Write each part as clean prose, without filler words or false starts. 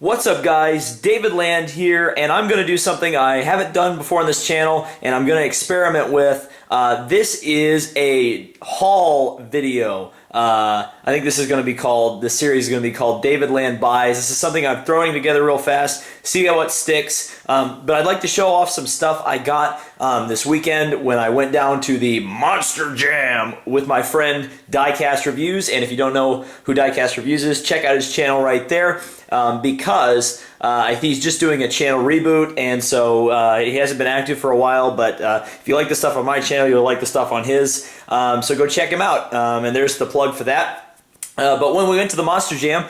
What's up guys, David Land here, and I'm going to do something I haven't done before on this channel, and I'm going to experiment with. This is a haul video. I think this series is going to be called David Land Buys. This is something I'm throwing together real fast, see how it sticks. But I'd like to show off some stuff I got this weekend when I went down to the Monster Jam with my friend Diecast Reviews. And if you don't know who Diecast Reviews is, check out his channel right there. Because he's just doing a channel reboot, and so he hasn't been active for a while, but if you like the stuff on my channel, you'll like the stuff on his, so go check him out, and there's the plug for that. But when we went to the Monster Jam,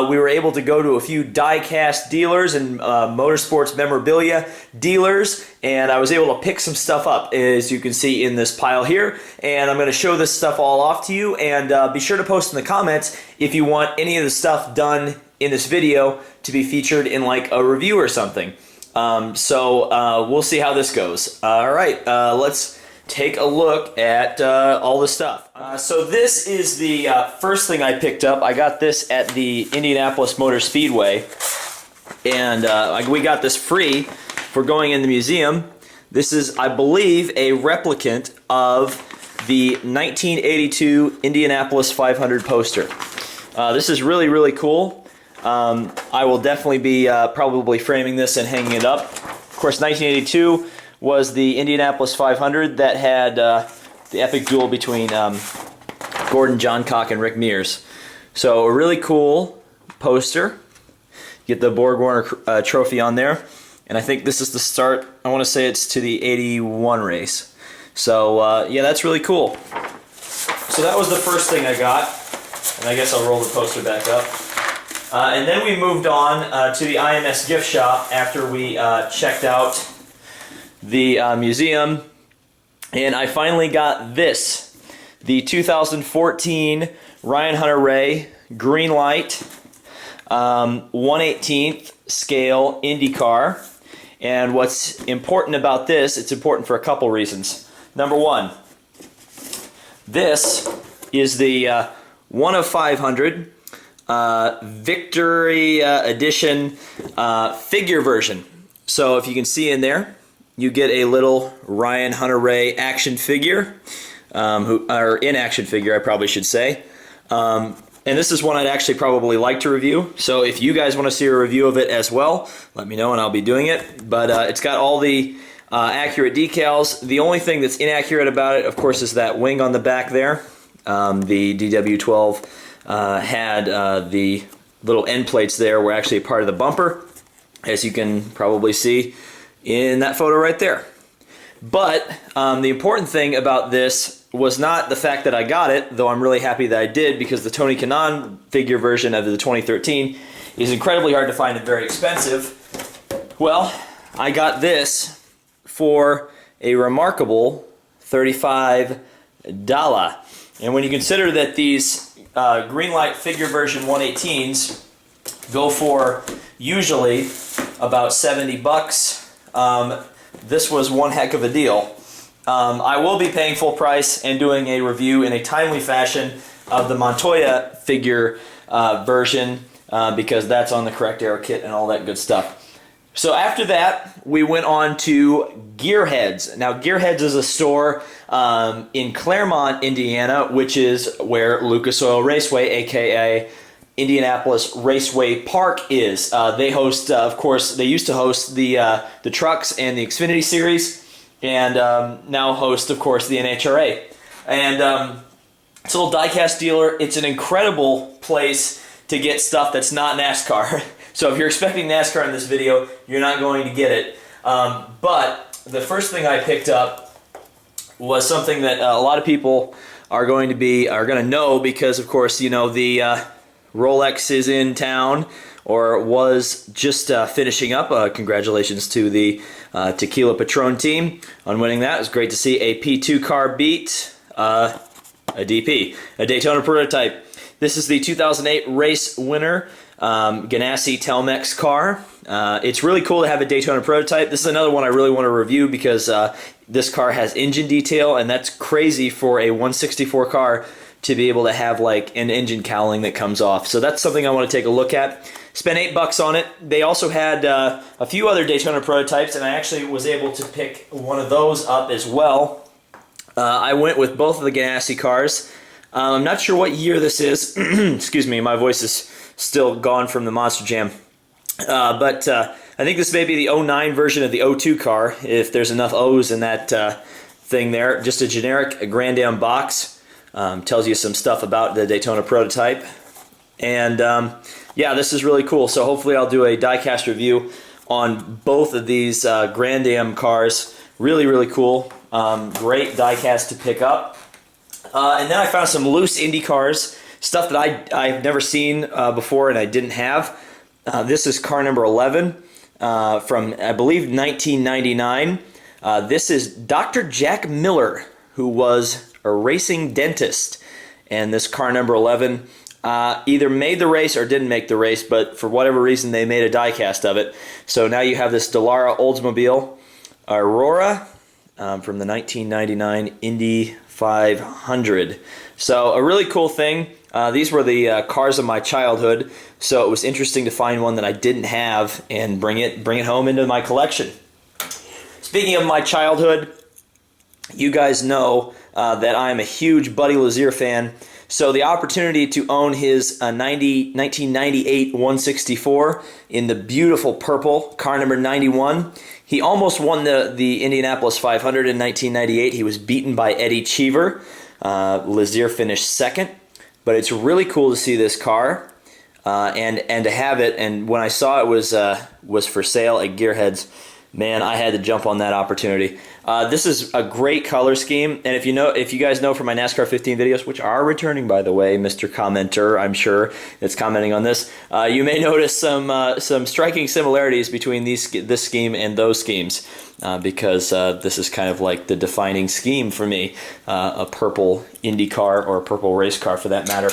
we were able to go to a few die-cast dealers and motorsports memorabilia dealers, and I was able to pick some stuff up, as you can see in this pile here. And I'm going to show this stuff all off to you, and be sure to post in the comments if you want any of the stuff done in this video to be featured in like a review or something. We'll see how this goes. Alright, let's take a look at all the stuff. So this is the first thing I picked up. I got this at the Indianapolis Motor Speedway, and we got this free for going in the museum. This is, I believe, a replicant of the 1982 Indianapolis 500 poster. This is really, really cool. I will definitely be probably framing this and hanging it up. Of course, 1982 was the Indianapolis 500 that had the epic duel between Gordon Johncock and Rick Mears. So a really cool poster. Get the Borg Warner trophy on there. And I think this is the start, I want to say it's to the 81 race. So yeah, that's really cool. So that was the first thing I got. And I guess I'll roll the poster back up. And then we moved on to the IMS gift shop after we checked out the museum, and I finally got this, the 2014 Ryan Hunter-Reay Green Light 1/18th scale IndyCar. And what's important about this, it's important for a couple reasons. Number one, this is the 1 of 500 Victory Edition figure version. So if you can see in there, you get a little Ryan Hunter-Reay action figure, or in-action figure, I probably should say. And this is one I'd actually probably like to review. So if you guys want to see a review of it as well, let me know and I'll be doing it. But it's got all the accurate decals. The only thing that's inaccurate about it, of course, is that wing on the back there. The DW12 had the little end plates there were actually a part of the bumper, as you can probably see in that photo right there. But the important thing about this was not the fact that I got it, though I'm really happy that I did, because the Tony Kanaan figure version of the 2013 is incredibly hard to find and very expensive. Well, I got this for a remarkable $35. And when you consider that these Greenlight figure version 118s go for usually about 70 bucks, this was one heck of a deal. I will be paying full price and doing a review in a timely fashion of the Montoya figure version because that's on the correct aero kit and all that good stuff. So after that, we went on to Gearheads. Now, Gearheads is a store in Claremont, Indiana, which is where Lucas Oil Raceway, aka Indianapolis Raceway Park, is. They host, of course, they used to host the trucks and the Xfinity Series, and now host, of course, the NHRA. And it's a little diecast dealer. It's an incredible place to get stuff that's not NASCAR. So if you're expecting NASCAR in this video, you're not going to get it. But the first thing I picked up was something that a lot of people are going to know, because of course, you know, the Rolex is in town, or was just finishing up. Congratulations to the Tequila Patron team on winning that. It was great to see a P2 car beat a DP, a Daytona prototype. This is the 2008 race winner, Ganassi Telmex car. It's really cool to have a Daytona prototype. This is another one I really want to review because this car has engine detail, and that's crazy for a 164 car to be able to have like an engine cowling that comes off. So that's something I want to take a look at, spent $8 on it. They also had a few other Daytona prototypes, and I actually was able to pick one of those up as well. I went with both of the Ganassi cars. I'm not sure what year this is. Excuse me, my voice is still gone from the Monster Jam. But I think this may be the 09 version of the 02 car, if there's enough O's in that thing there. Just a generic Grand Am box. Tells you some stuff about the Daytona prototype. And yeah, this is really cool. So hopefully I'll do a diecast review on both of these Grand Am cars. Really, really cool. Great diecast to pick up. And then I found some loose Indy cars, stuff that I've never seen before and I didn't have. This is car number 11 from, I believe, 1999. This is Dr. Jack Miller, who was a racing dentist. And this car number 11 either made the race or didn't make the race, but for whatever reason they made a diecast of it. So now you have this Dallara Oldsmobile Aurora from the 1999 Indy 500. So a really cool thing. These were the cars of my childhood, so it was interesting to find one that I didn't have and bring it home into my collection. Speaking of my childhood, you guys know that I'm a huge Buddy Lazier fan. So the opportunity to own his 1998 164 in the beautiful purple, car number 91. He almost won the Indianapolis 500 in 1998. He was beaten by Eddie Cheever. Lazier finished second. But it's really cool to see this car and to have it. And when I saw it was for sale at Gearheads, man, I had to jump on that opportunity. This is a great color scheme, and if you guys know from my NASCAR 15 videos, which are returning, by the way, Mr. Commenter, I'm sure, that's commenting on this, you may notice some striking similarities between this scheme and those schemes, because this is kind of like the defining scheme for me, a purple Indy car, or a purple race car for that matter.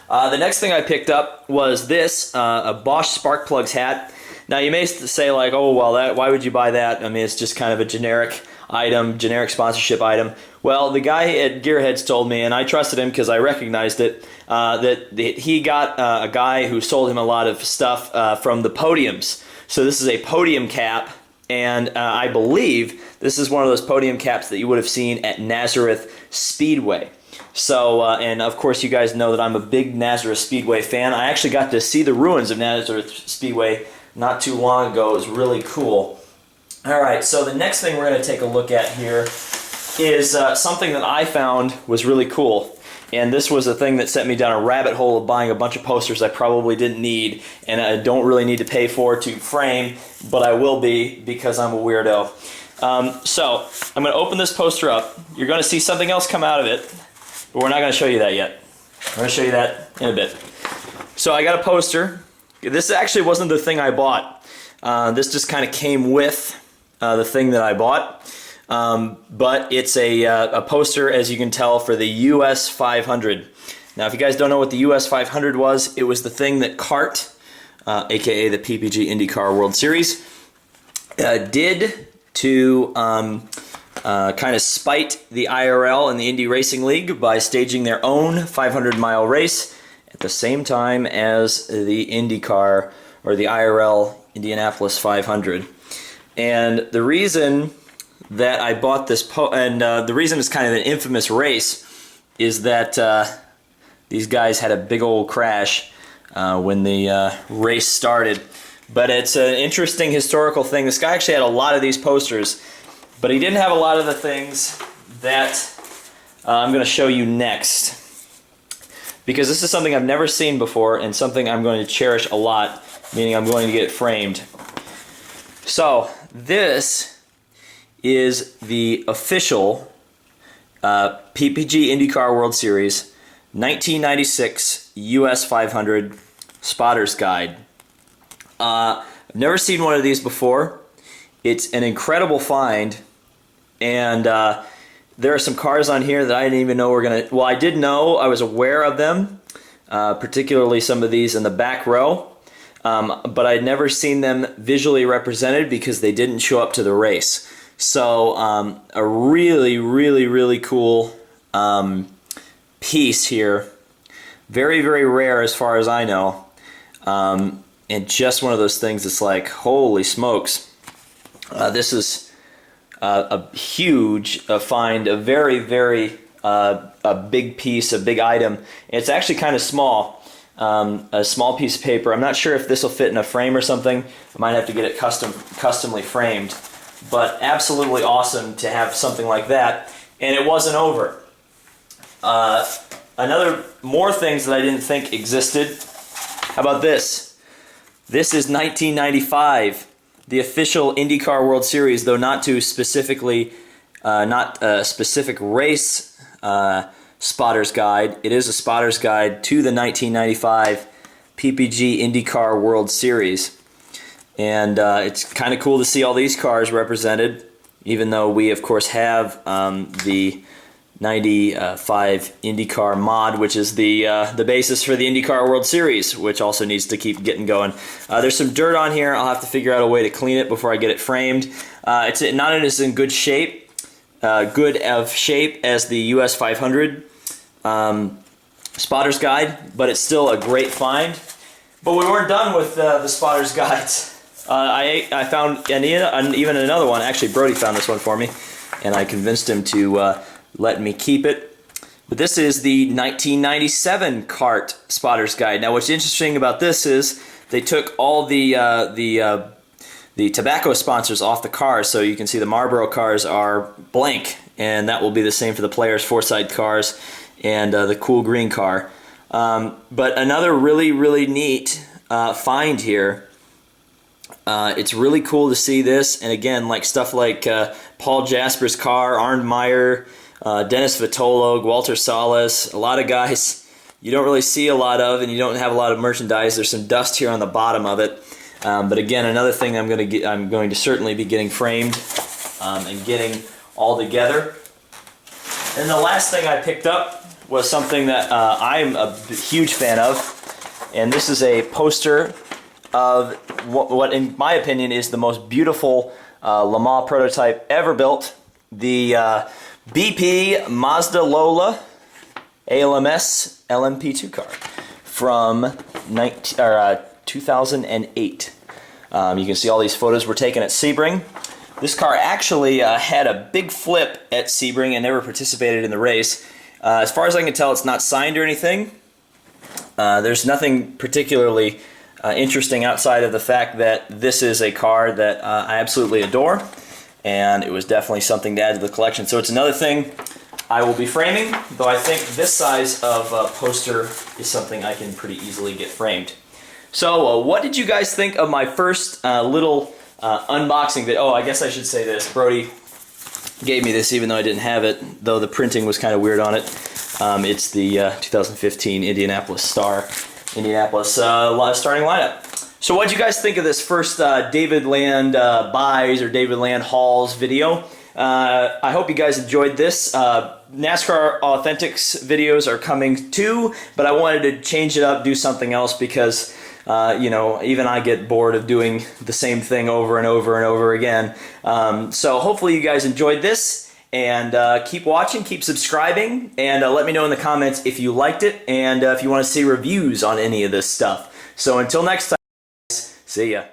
The next thing I picked up was this, a Bosch Spark Plugs hat. Now you may say like, oh well, why would you buy that? I mean, it's just kind of a generic item, generic sponsorship item. Well, the guy at Gearheads told me, and I trusted him because I recognized it, that he got a guy who sold him a lot of stuff from the podiums. So this is a podium cap, and I believe this is one of those podium caps that you would have seen at Nazareth Speedway. So, and of course you guys know that I'm a big Nazareth Speedway fan. I actually got to see the ruins of Nazareth Speedway not too long ago. It was really cool. Alright, so the next thing we're going to take a look at here is something that I found was really cool. And this was a thing that sent me down a rabbit hole of buying a bunch of posters I probably didn't need and I don't really need to pay for to frame, but I will be because I'm a weirdo. So, I'm going to open this poster up. You're going to see something else come out of it, but we're not going to show you that yet. We're going to show you that in a bit. So I got a poster. This actually wasn't the thing I bought. This just kind of came with the thing that I bought. But it's a poster, as you can tell, for the US 500. Now, if you guys don't know what the US 500 was, it was the thing that CART, aka the PPG IndyCar World Series, did to kind of spite the IRL and the Indy Racing League by staging their own 500-mile race at the same time as the IndyCar, or the IRL Indianapolis 500. And the reason that I bought this, the reason it's kind of an infamous race, is that these guys had a big old crash when the race started. But it's an interesting historical thing. This guy actually had a lot of these posters, but he didn't have a lot of the things that I'm going to show you next. Because this is something I've never seen before and something I'm going to cherish a lot, meaning I'm going to get it framed. So, this is the official PPG IndyCar World Series 1996 US 500 Spotter's Guide. I've never seen one of these before. It's an incredible find, and there are some cars on here that I didn't even know were going to... Well, I did know, I was aware of them, particularly some of these in the back row, but I'd never seen them visually represented because they didn't show up to the race. So, a really, really, really cool piece here. Very, very rare as far as I know. And just one of those things that's like, holy smokes. This is a huge find, a very, very a big piece, a big item. It's actually kind of small, a small piece of paper. I'm not sure if this will fit in a frame or something. I might have to get it customly framed. But absolutely awesome to have something like that. And it wasn't over. More things that I didn't think existed. How about this? This is 1995, the official IndyCar World Series, though not to specifically, not a specific race spotter's guide. It is a spotter's guide to the 1995 PPG IndyCar World Series. And it's kind of cool to see all these cars represented, even though we, of course, have the 95 IndyCar mod, which is the basis for the IndyCar World Series, which also needs to keep getting going. There's some dirt on here. I'll have to figure out a way to clean it before I get it framed. It's not as in good shape, as the US 500 Spotter's Guide, but it's still a great find. But we weren't done with the Spotter's Guides. I found even another one. Actually, Brody found this one for me, and I convinced him to let me keep it. But this is the 1997 Kart Spotter's Guide. Now, what's interesting about this is they took all the tobacco sponsors off the cars, so you can see the Marlboro cars are blank, and that will be the same for the Players Foresight cars and the Cool Green car. But another really, really neat find here. It's really cool to see this, and again, like stuff like Paul Jasper's car, Arndt Meyer, Dennis Vitolo, Walter Salas, a lot of guys you don't really see a lot of, and you don't have a lot of merchandise. There's some dust here on the bottom of it, but again, another thing I'm going to certainly be getting framed and getting all together. And the last thing I picked up was something that I'm a huge fan of, and this is a poster of what in my opinion is the most beautiful Le Mans prototype ever built, the BP Mazda Lola ALMS LMP2 car from 2008. You can see all these photos were taken at Sebring. This car actually had a big flip at Sebring and never participated in the race. As far as I can tell, it's not signed or anything. There's nothing particularly interesting outside of the fact that this is a car that I absolutely adore, and it was definitely something to add to the collection. So it's another thing I will be framing, though I think this size of poster is something I can pretty easily get framed. So what did you guys think of my first little unboxing video? Oh, I guess I should say this. Brody gave me this even though I didn't have it, though the printing was kind of weird on it. It's the 2015 Indianapolis starting lineup. So what did you guys think of this first David Land buys or David Land hauls video? I hope you guys enjoyed this. NASCAR Authentics videos are coming too, but I wanted to change it up, do something else, because you know, even I get bored of doing the same thing over and over and over again. So hopefully you guys enjoyed this. And keep watching, keep subscribing, and let me know in the comments if you liked it and if you want to see reviews on any of this stuff. So until next time, guys, see ya.